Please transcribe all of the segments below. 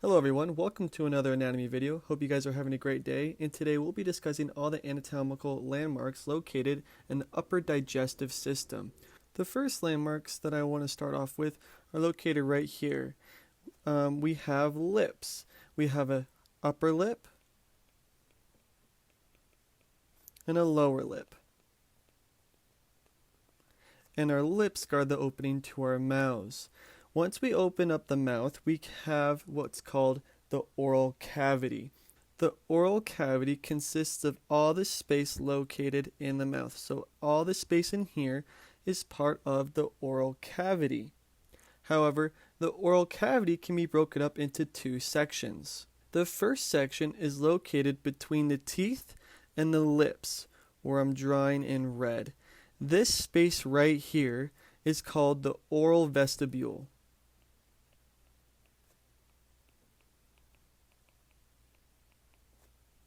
Hello everyone, welcome to another anatomy video. Hope you guys are having a great day, and today we'll be discussing all the anatomical landmarks located in the upper digestive system. The first landmarks that I want to start off with are located right here. We have lips. We have a upper lip and a lower lip. And our lips guard the opening to our mouths. Once we open up the mouth, we have what's called the oral cavity. The oral cavity consists of all the space located in the mouth. So all the space in here is part of the oral cavity. However, the oral cavity can be broken up into two sections. The first section is located between the teeth and the lips, where I'm drawing in red. This space right here is called the oral vestibule.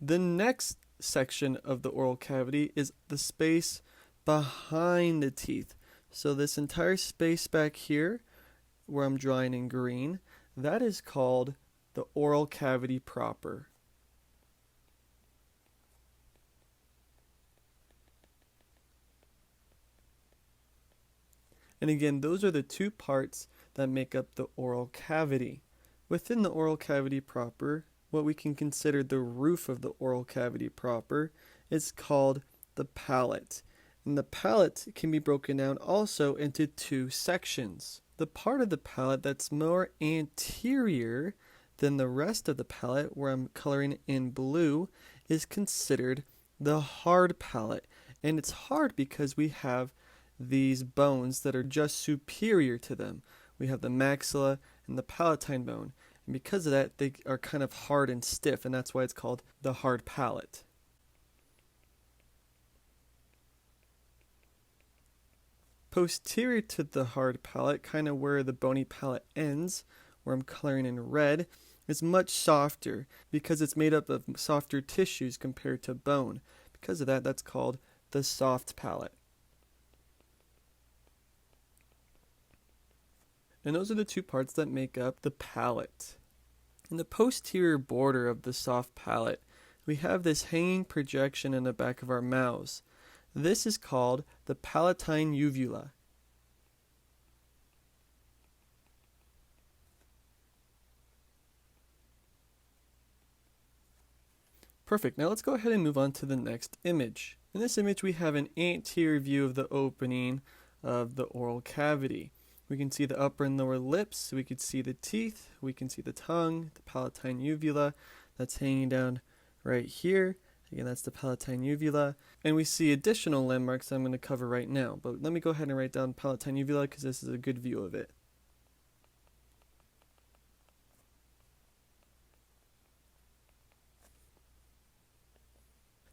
The next section of the oral cavity is the space behind the teeth. So this entire space back here, where I'm drawing in green, that is called the oral cavity proper. And again, those are the two parts that make up the oral cavity. Within the oral cavity proper, what we can consider the roof of the oral cavity proper is called the palate. And the palate can be broken down also into two sections. The part of the palate that's more anterior than the rest of the palate, where I'm coloring in blue, is considered the hard palate. And it's hard because we have these bones that are just superior to them. We have the maxilla and the palatine bone. And because of that, they are kind of hard and stiff, and that's why it's called the hard palate. Posterior to the hard palate, kind of where the bony palate ends, where I'm coloring in red, is much softer because it's made up of softer tissues compared to bone. Because of that, that's called the soft palate. And those are the two parts that make up the palate. In the posterior border of the soft palate, we have this hanging projection in the back of our mouths. This is called the palatine uvula. Perfect. Now let's go ahead and move on to the next image. In this image, we have an anterior view of the opening of the oral cavity. We can see the upper and lower lips, we can see the teeth, we can see the tongue, the palatine uvula that's hanging down right here. Again, that's the palatine uvula. And we see additional landmarks I'm going to cover right now. But let me go ahead and write down palatine uvula because this is a good view of it.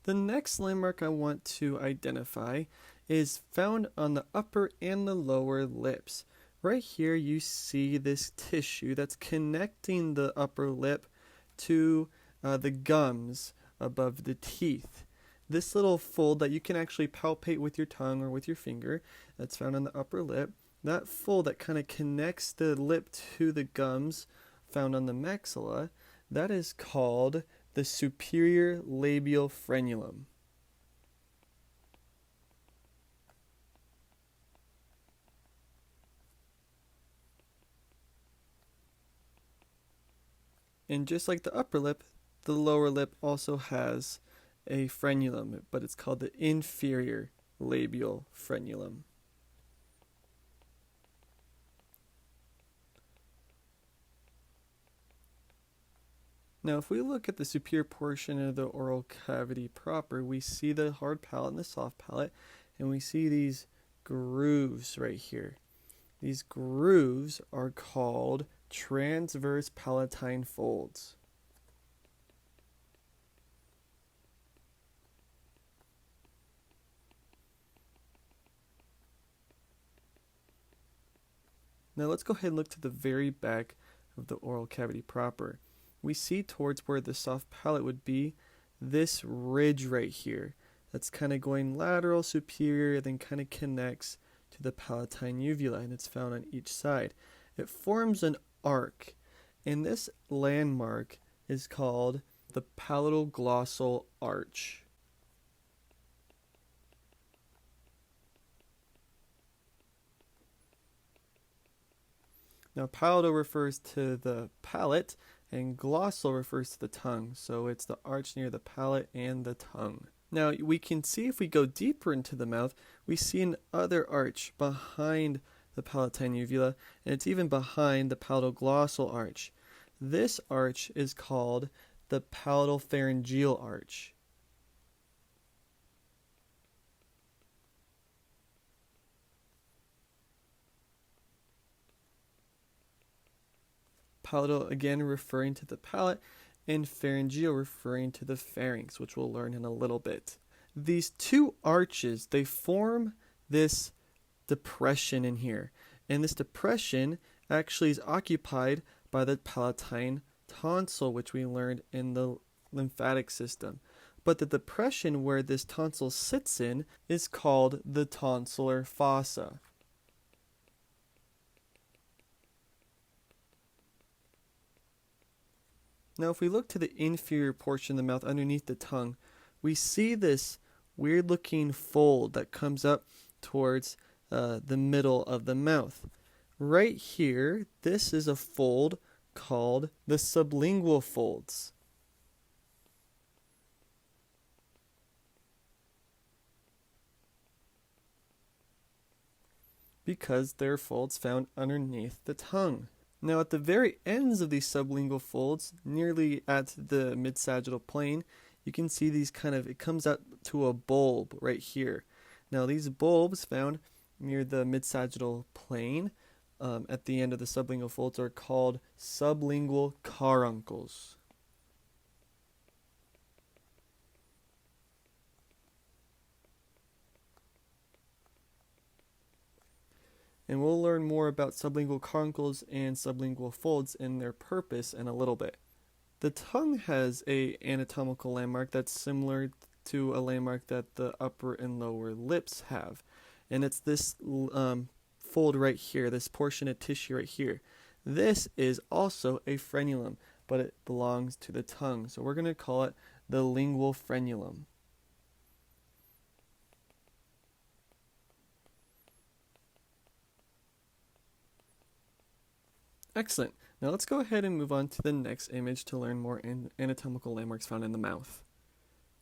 The next landmark I want to identify is found on the upper and the lower lips. Right here you see this tissue that's connecting the upper lip to the gums above the teeth. This little fold that you can actually palpate with your tongue or with your finger, that's found on the upper lip. That fold that kind of connects the lip to the gums found on the maxilla, that is called the superior labial frenulum. And just like the upper lip, the lower lip also has a frenulum, but it's called the inferior labial frenulum. Now, if we look at the superior portion of the oral cavity proper, we see the hard palate and the soft palate, and we see these grooves right here. These grooves are called transverse palatine folds. Now let's go ahead and look to the very back of the oral cavity proper. We see towards where the soft palate would be this ridge right here that's kind of going lateral, superior, then kind of connects to the palatine uvula, and it's found on each side. It forms an arc, And this landmark is called the palatal glossal arch. Now, palatal refers to the palate, and glossal refers to the tongue. So it's the arch near the palate and the tongue. Now, we can see if we go deeper into the mouth, we see another arch behind the palatine uvula, and it's even behind the palatal glossal arch. This arch is called the palatal pharyngeal arch. Palatal again referring to the palate, and pharyngeal referring to the pharynx, which we'll learn in a little bit. These two arches, they form this depression in here, and this depression actually is occupied by the palatine tonsil, which we learned in the lymphatic system. But the depression where this tonsil sits in is called the tonsillar fossa. Now, if we look to the inferior portion of the mouth underneath the tongue, we see this weird looking fold that comes up towards the middle of the mouth. Right here, this is a fold called the sublingual folds. Because they're folds found underneath the tongue. Now, at the very ends of these sublingual folds, nearly at the mid-sagittal plane, you can see these it comes out to a bulb right here. Now, these bulbs found near the mid-sagittal plane at the end of the sublingual folds are called sublingual caruncles. And we'll learn more about sublingual caruncles and sublingual folds and their purpose in a little bit. The tongue has an anatomical landmark that's similar to a landmark that the upper and lower lips have. And it's this fold right here, this portion of tissue right here. This is also a frenulum, but it belongs to the tongue. So we're going to call it the lingual frenulum. Excellent. Now let's go ahead and move on to the next image to learn more anatomical landmarks found in the mouth.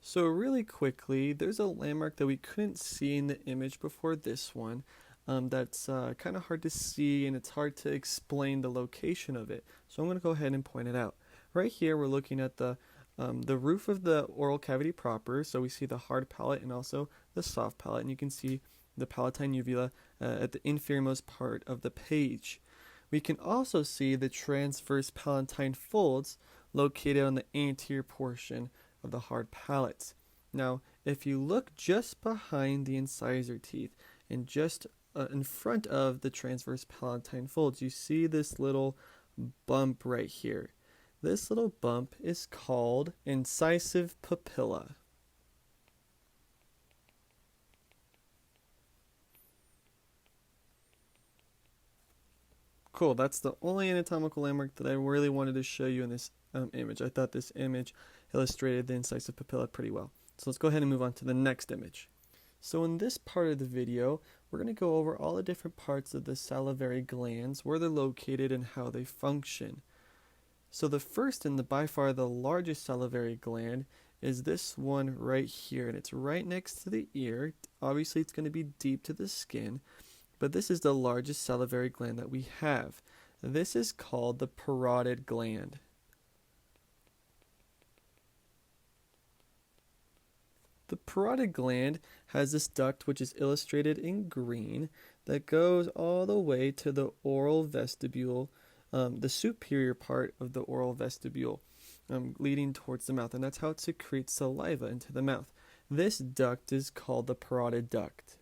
So really quickly, there's a landmark that we couldn't see in the image before this one. That's kind of hard to see, and it's hard to explain the location of it. So I'm going to go ahead and point it out. Right here, we're looking at the roof of the oral cavity proper. So we see the hard palate and also the soft palate, and you can see the palatine uvula at the inferiormost part of the page. We can also see the transverse palatine folds located on the anterior portion of the hard palate. Now, if you look just behind the incisor teeth and just in front of the transverse palatine folds, you see this little bump right here. This little bump is called incisive papilla. Cool, that's the only anatomical landmark that I really wanted to show you in this image. I thought this image illustrated the incisive papilla pretty well. So let's go ahead and move on to the next image. So in this part of the video, we're going to go over all the different parts of the salivary glands, where they're located and how they function. So the first and by far the largest salivary gland is this one right here, and it's right next to the ear. Obviously it's going to be deep to the skin, but this is the largest salivary gland that we have. This is called the parotid gland. The parotid gland has this duct, which is illustrated in green, that goes all the way to the oral vestibule, the superior part of the oral vestibule, leading towards the mouth, and that's how it secretes saliva into the mouth. This duct is called the parotid duct.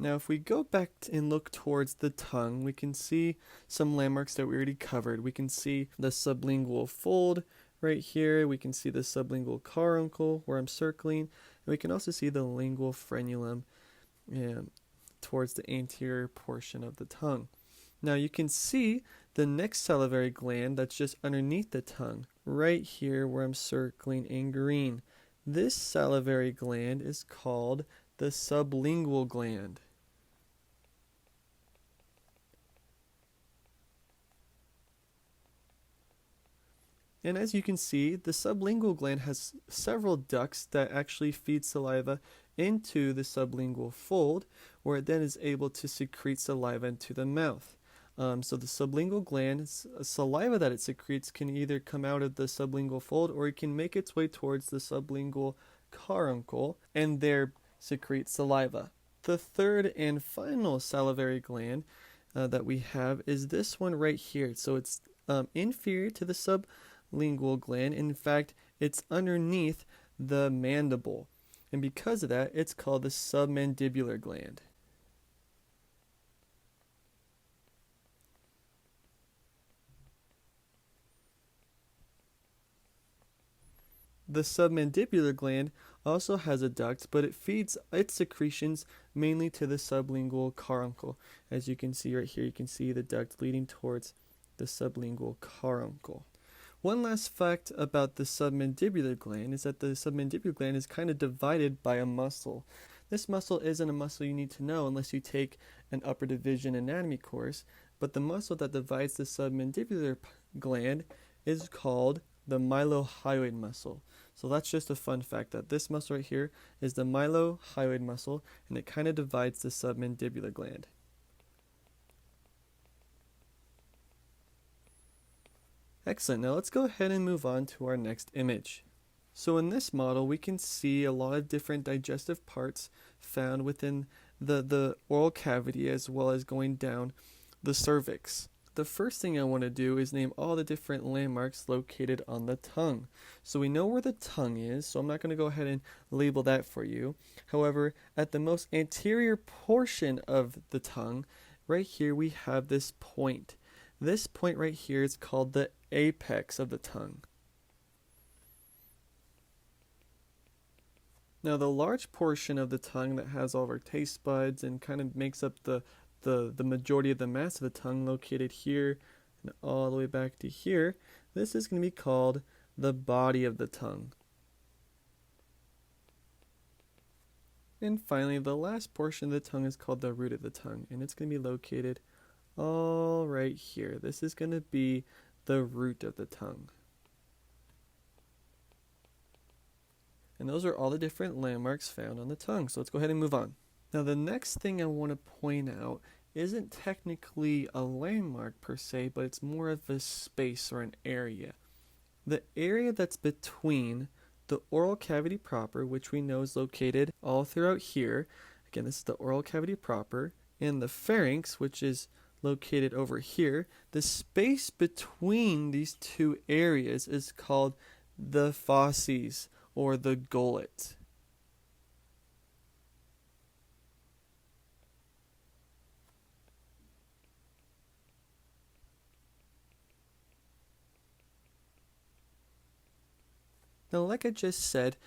Now, if we go back and look towards the tongue, we can see some landmarks that we already covered. We can see the sublingual fold right here. We can see the sublingual caruncle where I'm circling. And we can also see the lingual frenulum towards the anterior portion of the tongue. Now you can see the next salivary gland that's just underneath the tongue, right here where I'm circling in green. This salivary gland is called the sublingual gland. And as you can see, the sublingual gland has several ducts that actually feed saliva into the sublingual fold, where it then is able to secrete saliva into the mouth. So the sublingual gland, saliva that it secretes can either come out of the sublingual fold or it can make its way towards the sublingual caruncle and there secrete saliva. The third and final salivary gland that we have is this one right here. So it's inferior to the sublingual gland. In fact, it's underneath the mandible. And because of that, it's called the submandibular gland. The submandibular gland also has a duct, but it feeds its secretions mainly to the sublingual caruncle. As you can see right here, you can see the duct leading towards the sublingual caruncle. One last fact about the submandibular gland is that the submandibular gland is kind of divided by a muscle. This muscle isn't a muscle you need to know unless you take an upper division anatomy course, but the muscle that divides the submandibular gland is called the mylohyoid muscle. So that's just a fun fact that this muscle right here is the mylohyoid muscle, and it kind of divides the submandibular gland. Excellent. Now let's go ahead and move on to our next image. So in this model, we can see a lot of different digestive parts found within the oral cavity as well as going down the cervix. The first thing I want to do is name all the different landmarks located on the tongue. So we know where the tongue is, so I'm not going to go ahead and label that for you. However, at the most anterior portion of the tongue, right here we have this point. This point right here is called the apex of the tongue. Now the large portion of the tongue that has all of our taste buds and kind of makes up the majority of the mass of the tongue located here and all the way back to here, this is going to be called the body of the tongue. And finally, the last portion of the tongue is called the root of the tongue, and it's going to be located all right here. This is going to be the root of the tongue. And those are all the different landmarks found on the tongue. So let's go ahead and move on. Now the next thing I want to point out isn't technically a landmark per se, but it's more of a space or an area. The area that's between the oral cavity proper, which we know is located all throughout here. Again, this is the oral cavity proper. And the pharynx, which is located over here. The space between these two areas is called the fauces or the gullet. Now, like I just said,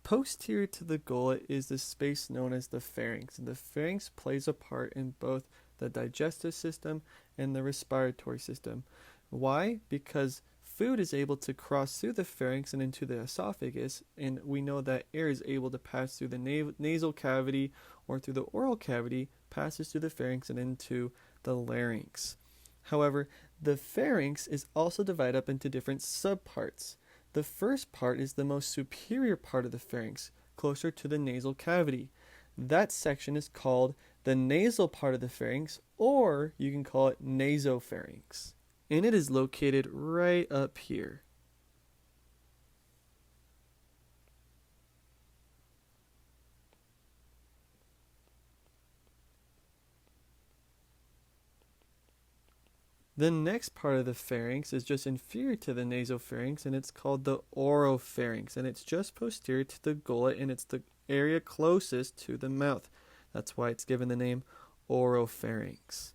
posterior to the gullet is the space known as the pharynx, and the pharynx plays a part in both the digestive system and the respiratory system. Why? Because food is able to cross through the pharynx and into the esophagus, and we know that air is able to pass through the nasal cavity or through the oral cavity, passes through the pharynx and into the larynx. However, the pharynx is also divided up into different subparts. The first part is the most superior part of the pharynx, closer to the nasal cavity. That section is called the nasal part of the pharynx, or you can call it nasopharynx. And it is located right up here. The next part of the pharynx is just inferior to the nasopharynx, and it's called the oropharynx, and it's just posterior to the gullet, and it's the area closest to the mouth. That's why it's given the name oropharynx.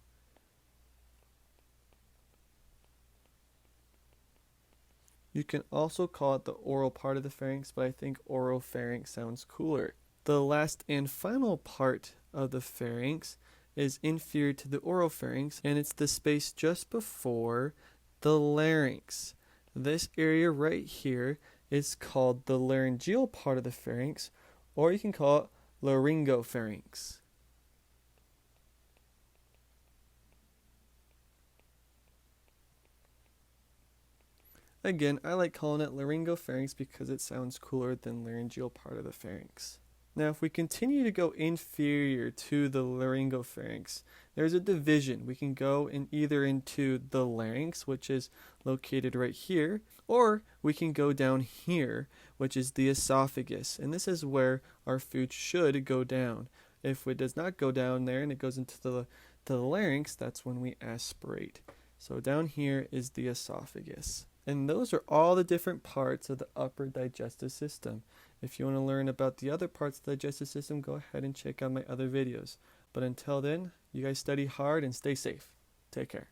You can also call it the oral part of the pharynx, but I think oropharynx sounds cooler. The last and final part of the pharynx is inferior to the oropharynx, and it's the space just before the larynx. This area right here is called the laryngeal part of the pharynx, or you can call it laryngopharynx. Again, I like calling it laryngopharynx because it sounds cooler than laryngeal part of the pharynx. Now, if we continue to go inferior to the laryngopharynx, there's a division. We can go either into the larynx, which is located right here, or we can go down here, which is the esophagus. And this is where our food should go down. If it does not go down there and it goes into the larynx, that's when we aspirate. So down here is the esophagus. And those are all the different parts of the upper digestive system. If you want to learn about the other parts of the digestive system, go ahead and check out my other videos. But until then, you guys study hard and stay safe. Take care.